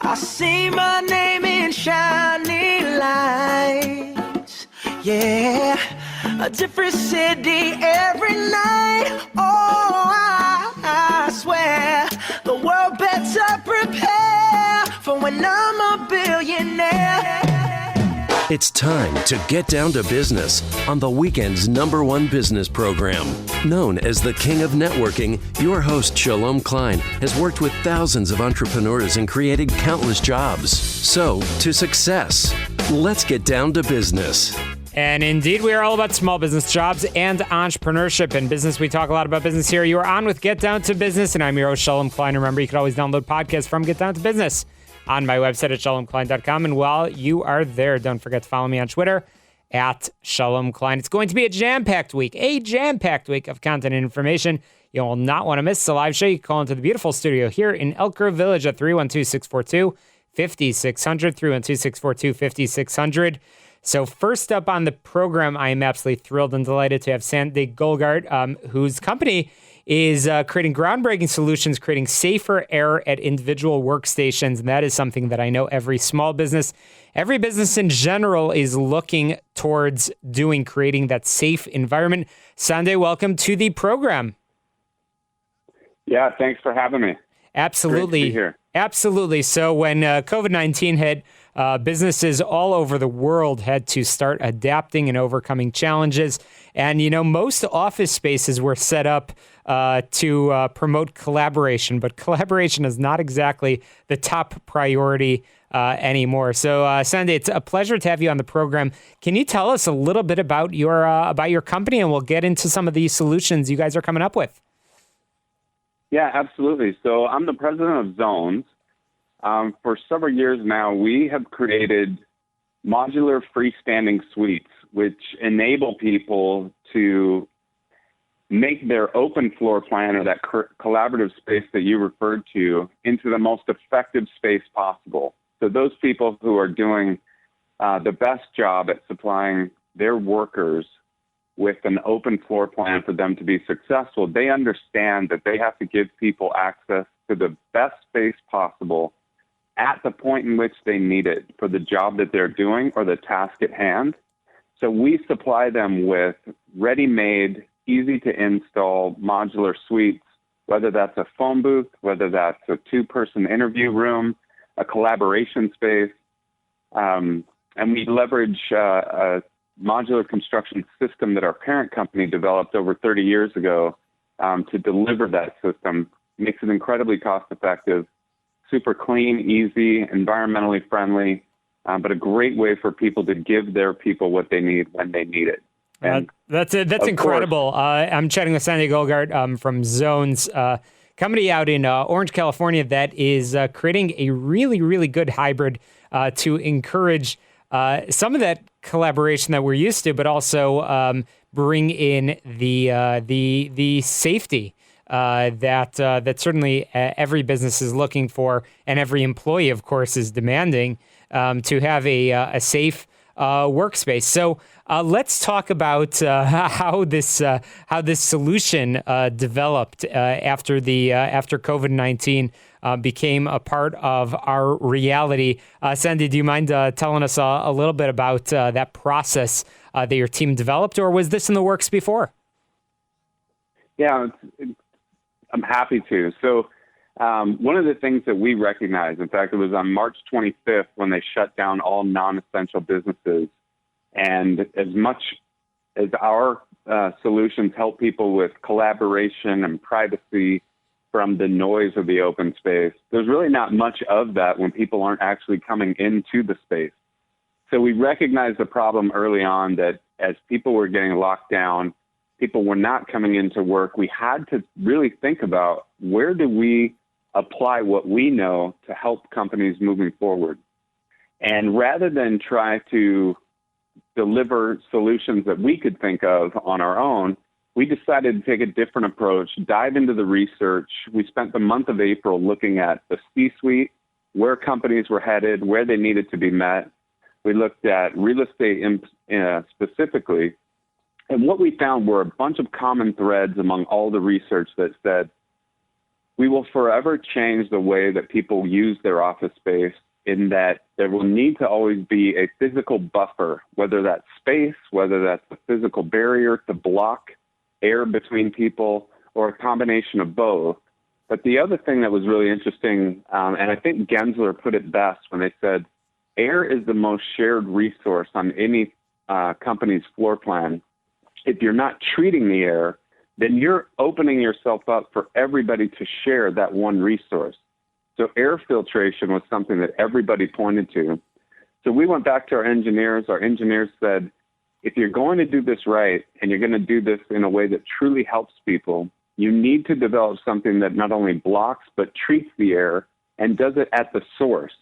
I see my name in shining lights, yeah, a different city every night. Oh, I swear the world better prepare for when I'm a billionaire. It's time to get down to business on the weekend's #1 business program. Known as the King of Networking, your host Shalom Klein has worked with thousands of entrepreneurs and created countless jobs. So, to success. Let's get down to business. And indeed, we are all about small business jobs and entrepreneurship. In business, we talk a lot about business here. You are on with Get Down to Business, and I'm your host, Shalom Klein. Remember, you can always download podcasts from Get Down to Business on my website at shalomklein.com. And while you are there, don't forget to follow me on Twitter at Shalom Klein. It's going to be a jam-packed week of content and information you will not want to miss. It's a live show. You can call into the beautiful studio here in Elk Grove Village at 312-642-5600, 312-642-5600. So first up on the program, I am absolutely thrilled and delighted to have Sande Golgart, whose company is creating groundbreaking solutions, creating safer air at individual workstations. And that is something that I know every small business, every business in general is looking towards doing, creating that safe environment. Sande, welcome to the program. Yeah, thanks for having me. Absolutely. Great to be here. Absolutely. So when COVID-19 hit, businesses all over the world had to start adapting and overcoming challenges. And, you know, most office spaces were set up to promote collaboration, but collaboration is not exactly the top priority anymore. So, Sande, it's a pleasure to have you on the program. Can you tell us a little bit about your company, and we'll get into some of these solutions you guys are coming up with? Yeah, absolutely. So I'm the president of Zones. For several years now, we have created modular freestanding suites, which enable people to make their open floor plan, or that collaborative space that you referred to, into the most effective space possible. So those people who are doing the best job at supplying their workers with an open floor plan for them to be successful, they understand that they have to give people access to the best space possible at the point in which they need it for the job that they're doing or the task at hand. So we supply them with ready-made, easy-to-install modular suites, whether that's a phone booth, whether that's a two-person interview room, a collaboration space, and we leverage a modular construction system that our parent company developed over 30 years ago to deliver that system. Makes it incredibly cost-effective, super clean, easy, environmentally friendly, but a great way for people to give their people what they need when they need it. And that's incredible. I'm chatting with Sande Golgart from Zones, company out in Orange, California, that is creating a really, really good hybrid to encourage some of that collaboration that we're used to, but also bring in the safety that certainly every business is looking for, and every employee, of course, is demanding to have a safe workspace. So let's talk about how this solution developed after COVID-19 became a part of our reality. Sande, do you mind telling us a little bit about that process that your team developed, or was this in the works before? Yeah, I'm happy to. So one of the things that we recognize, in fact, it was on March 25th when they shut down all non-essential businesses. And as much as our solutions help people with collaboration and privacy from the noise of the open space, there's really not much of that when people aren't actually coming into the space. So we recognized the problem early on that as people were getting locked down, people were not coming into work. We had to really think about, where do we apply what we know to help companies moving forward? And rather than try to deliver solutions that we could think of on our own, we decided to take a different approach, dive into the research. We spent the month of April looking at the C-suite, where companies were headed, where they needed to be met. We looked at real estate specifically. And what we found were a bunch of common threads among all the research that said, we will forever change the way that people use their office space, in that there will need to always be a physical buffer, whether that's space, whether that's a physical barrier to block air between people, or a combination of both. But the other thing that was really interesting, and I think Gensler put it best when they said, air is the most shared resource on any company's floor plan. If you're not treating the air, then you're opening yourself up for everybody to share that one resource. So air filtration was something that everybody pointed to. So we went back to our engineers. Our engineers said, if you're going to do this right, and you're going to do this in a way that truly helps people, you need to develop something that not only blocks, but treats the air and does it at the source.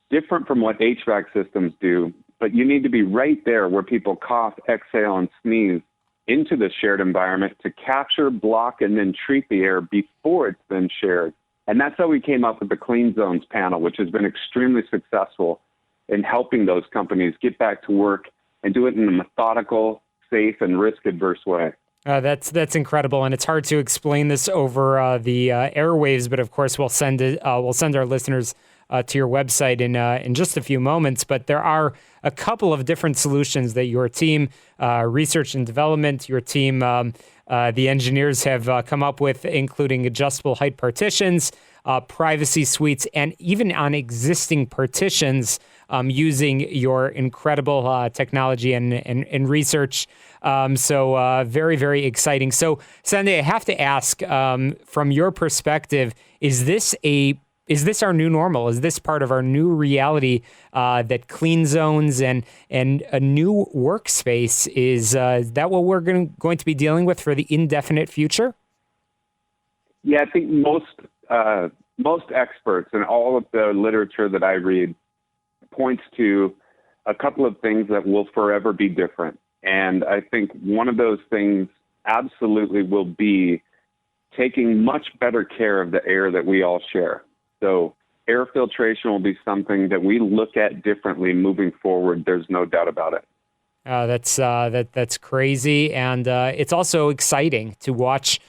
Different from what HVAC systems do, but you need to be right there where people cough, exhale, and sneeze into the shared environment to capture, block, and then treat the air before it's been shared. And that's how we came up with the Clean Zones panel, which has been extremely successful in helping those companies get back to work and do it in a methodical, safe, and risk-averse way. That's incredible, and it's hard to explain this over the airwaves. But of course, we'll send our listeners to your website in just a few moments. But there are a couple of different solutions that your team, research and development, your team, the engineers have come up with, including adjustable height partitions, privacy suites, and even on existing partitions, using your incredible technology and research. So very, very exciting. So Sande, I have to ask, from your perspective, is this our new normal? Is this part of our new reality, that clean zones and a new workspace is that what we're going to be dealing with for the indefinite future? Yeah, I think most experts and all of the literature that I read points to a couple of things that will forever be different. And I think one of those things absolutely will be taking much better care of the air that we all share. So air filtration will be something that we look at differently moving forward. There's no doubt about it. That's crazy. And it's also exciting to watch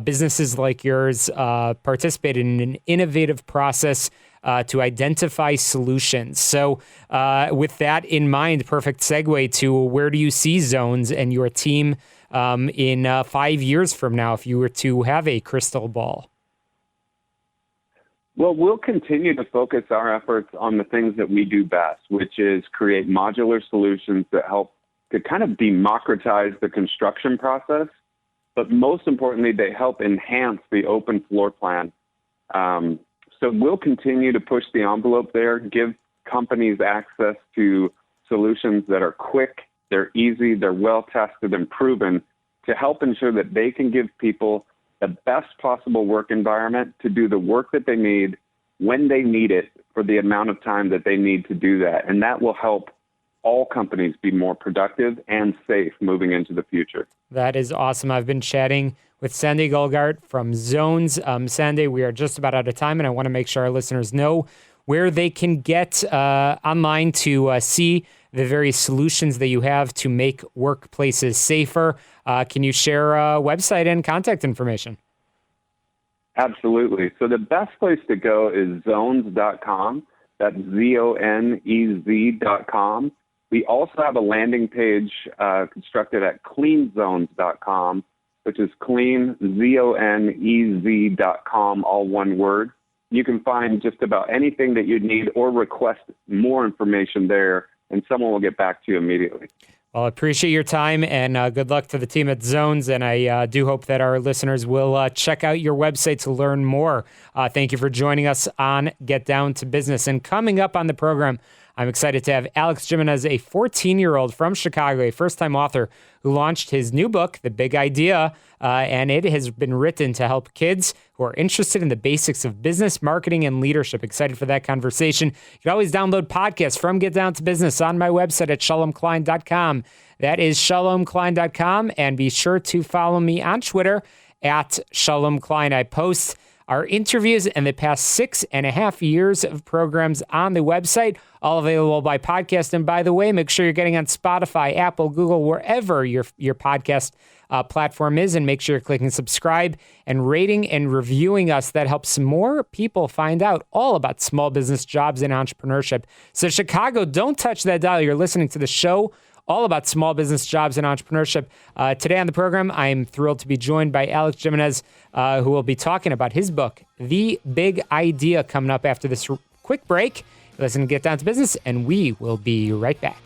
businesses like yours participate in an innovative process to identify solutions. So with that in mind, perfect segue to where do you see Zones and your team in 5 years from now, if you were to have a crystal ball? Well, we'll continue to focus our efforts on the things that we do best, which is create modular solutions that help to kind of democratize the construction process. But most importantly, they help enhance the open floor plan. So we'll continue to push the envelope there, give companies access to solutions that are quick, they're easy, they're well-tested and proven to help ensure that they can give people the best possible work environment to do the work that they need when they need it for the amount of time that they need to do that. And that will help all companies be more productive and safe moving into the future. That is awesome. I've been chatting with Sande Golgart from Zones. Sande, we are just about out of time, and I want to make sure our listeners know where they can get online to see the various solutions that you have to make workplaces safer. Can you share a website and contact information? Absolutely. So the best place to go is zones.com. That's ZONEZ.com. We also have a landing page constructed at cleanzones.com, which is clean, ZONEZ.com, all one word. You can find just about anything that you need or request more information there, and someone will get back to you immediately. Well, I appreciate your time, and good luck to the team at Zones, and I do hope that our listeners will check out your website to learn more. Thank you for joining us on Get Down to Business. And coming up on the program, I'm excited to have Alex Jimenez, a 14-year-old from Chicago, a first-time author who launched his new book, The Big Idea, and it has been written to help kids who are interested in the basics of business, marketing, and leadership. Excited for that conversation. You can always download podcasts from Get Down to Business on my website at shalomklein.com. That is shalomklein.com, and be sure to follow me on Twitter at Shalom Klein. I post our interviews and the past 6.5 years of programs on the website, all available by podcast. And by the way, make sure you're getting on Spotify, Apple, Google, wherever your podcast platform is, and make sure you're clicking subscribe and rating and reviewing us. That helps more people find out all about small business, jobs, and entrepreneurship. So Chicago, don't touch that dial. You're listening to the show all about small business, jobs, and entrepreneurship. Today on the program, I'm thrilled to be joined by Alex Jimenez, who will be talking about his book, The Big Idea, coming up after this quick break. Listen, get down to business, and we will be right back.